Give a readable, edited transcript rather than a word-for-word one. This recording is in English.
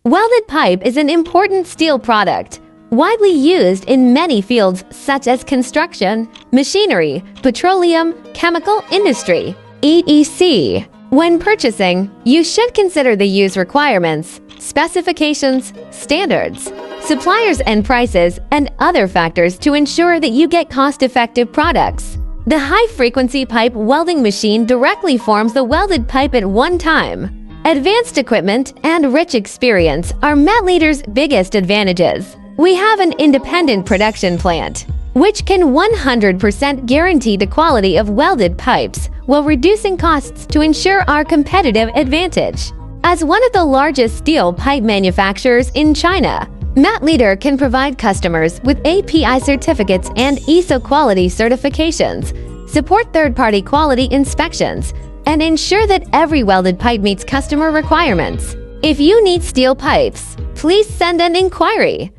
Welded pipe is an important steel product, widely used in many fields such as construction, machinery, petroleum, chemical industry, etc. When purchasing, you should consider the use requirements, specifications, standards, suppliers and prices, and other factors to ensure that you get cost-effective products. The high-frequency pipe welding machine directly forms the welded pipe at one time. Advanced equipment and rich experience are Metleader's biggest advantages. We have an independent production plant, which can 100% guarantee the quality of welded pipes while reducing costs to ensure our competitive advantage. As one of the largest steel pipe manufacturers in China, Metleader can provide customers with API certificates and ISO quality certifications, support third-party quality inspections, and ensure that every welded pipe meets customer requirements. If you need steel pipes, please send an inquiry.